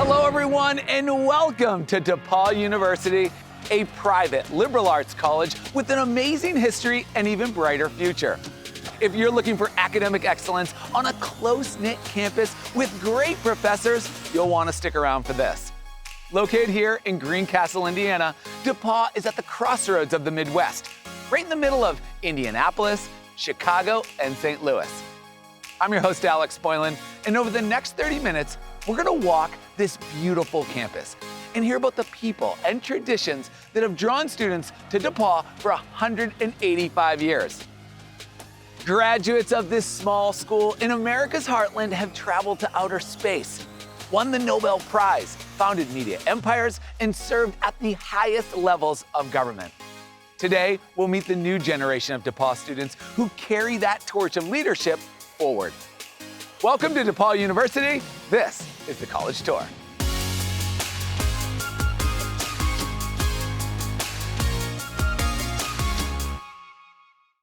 Hello, everyone, and welcome to DePauw University, a private liberal arts college with an amazing history and even brighter future. If you're looking for academic excellence on a close-knit campus with great professors, you'll want to stick around for this. Located here in Greencastle, Indiana, DePauw is at the crossroads of the Midwest, right in the middle of Indianapolis, Chicago, and St. Louis. I'm your host, Alex Boylan, and over the next 30 minutes, we're going to walk this beautiful campus and hear about the people and traditions that have drawn students to DePauw for 185 years. Graduates of this small school in America's heartland have traveled to outer space, won the Nobel Prize, founded media empires, and served at the highest levels of government. Today, we'll meet the new generation of DePauw students who carry that torch of leadership forward. Welcome to DePauw University. This is the College Tour.